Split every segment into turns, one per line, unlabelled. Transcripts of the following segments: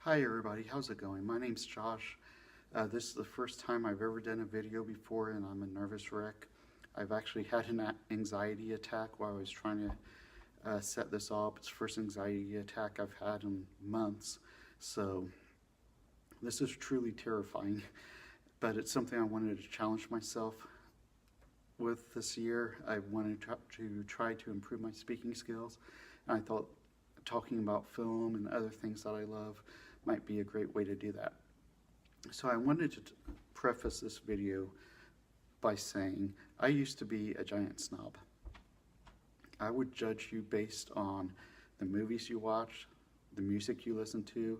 Hi everybody, how's it going? My name's Josh. This is the first time I've ever done a video before and I'm a nervous wreck. I've actually had an anxiety attack while I was trying to set this up. It's the first anxiety attack I've had in months, so this is truly terrifying, but it's something I wanted to challenge myself with this year. I wanted to try to improve my speaking skills, and I thought talking about film and other things that I love might be a great way to do that. So I wanted to preface this video by saying I used to be a giant snob. I would judge you based on the movies you watched, the music you listened to,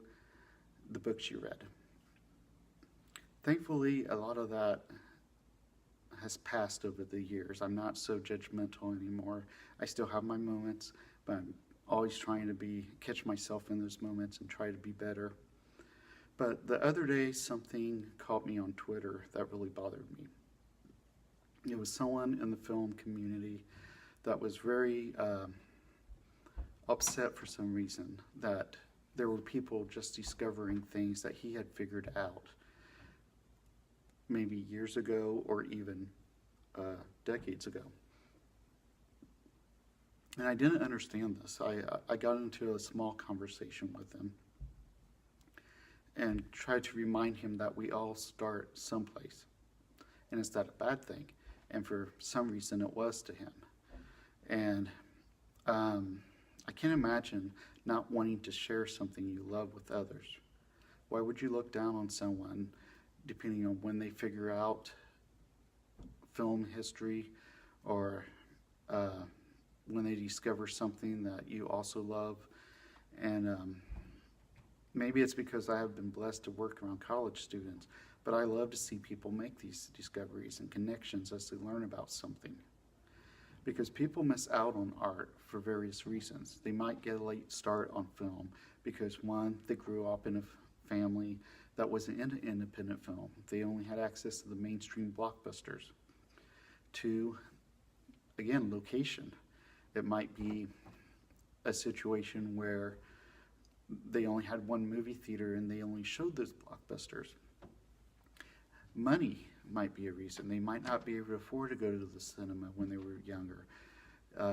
the books you read. Thankfully, a lot of that has passed over the years. I'm not so judgmental anymore. I still have my moments, but I'm always trying to catch myself in those moments and try to be better. But the other day, something caught me on Twitter that really bothered me. It was someone in the film community that was very upset for some reason that there were people just discovering things that he had figured out maybe years ago or even decades ago. And I didn't understand this. I got into a small conversation with him and tried to remind him that we all start someplace. And is that a bad thing? And for some reason it was to him. And I can't imagine not wanting to share something you love with others. Why would you look down on someone depending on when they figure out film history or when they discover something that you also love? And maybe it's because I have been blessed to work around college students, but I love to see people make these discoveries and connections as they learn about something. Because people miss out on art for various reasons. They might get a late start on film because, one, they grew up in a family that wasn't into independent film. They only had access to the mainstream blockbusters. Two, again, location. It might be a situation where they only had one movie theater and they only showed those blockbusters. Money might be a reason. They might not be able to afford to go to the cinema when they were younger.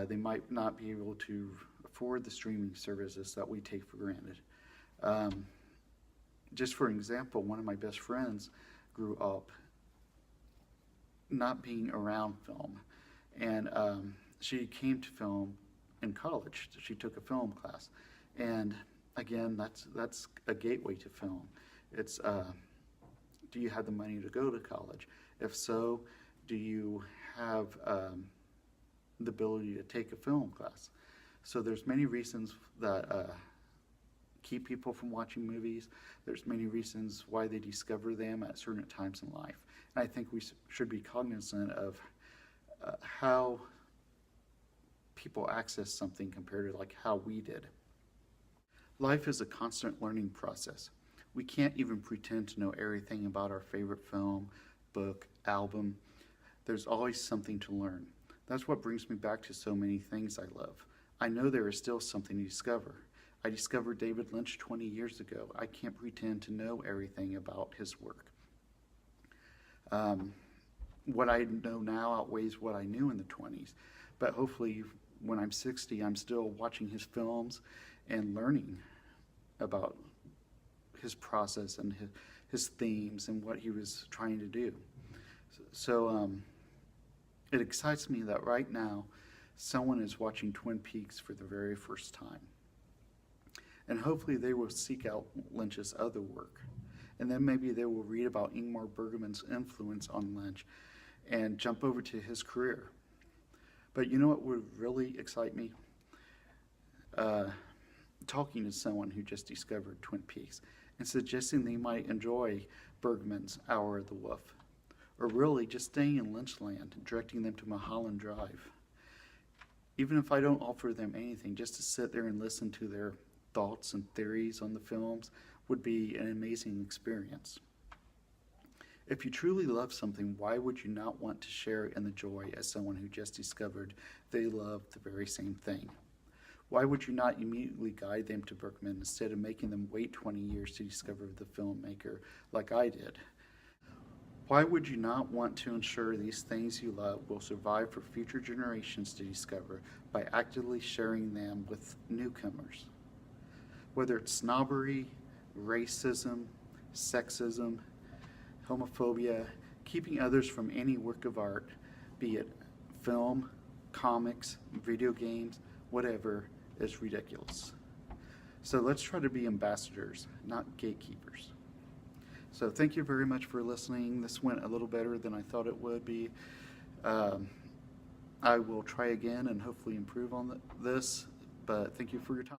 They might not be able to afford the streaming services that we take for granted. Just for example, one of my best friends grew up not being around film, and she came to film in college. She took a film class, and again, that's a gateway to film. It's do you have the money to go to college? If so, do you have the ability to take a film class? So there's many reasons that keep people from watching movies. There's many reasons why they discover them at certain times in life. And I think we should be cognizant of how people access something compared to like how we did. Life is a constant learning process. We can't even pretend to know everything about our favorite film, book, album. There's always something to learn. That's what brings me back to so many things I love. I know there is still something to discover. I discovered David Lynch 20 years ago. I can't pretend to know everything about his work. What I know now outweighs what I knew in the 20s. But hopefully when I'm 60, I'm still watching his films and learning about his process and his themes and what he was trying to do. So it excites me that right now someone is watching Twin Peaks for the very first time. And hopefully they will seek out Lynch's other work. And then maybe they will read about Ingmar Bergman's influence on Lynch and jump over to his career. But you know what would really excite me? Talking to someone who just discovered Twin Peaks and suggesting they might enjoy Bergman's Hour of the Wolf, or really just staying in Lynchland and directing them to Mulholland Drive. Even if I don't offer them anything, just to sit there and listen to their thoughts and theories on the films would be an amazing experience. If you truly love something, why would you not want to share in the joy as someone who just discovered they love the very same thing? Why would you not immediately guide them to Berkman instead of making them wait 20 years to discover the filmmaker like I did? Why would you not want to ensure these things you love will survive for future generations to discover by actively sharing them with newcomers? Whether it's snobbery, racism, sexism, homophobia, keeping others from any work of art, be it film, comics, video games, whatever, is ridiculous. So let's try to be ambassadors, not gatekeepers. So thank you very much for listening. This went a little better than I thought it would be. I will try again and hopefully improve on this, but thank you for your time.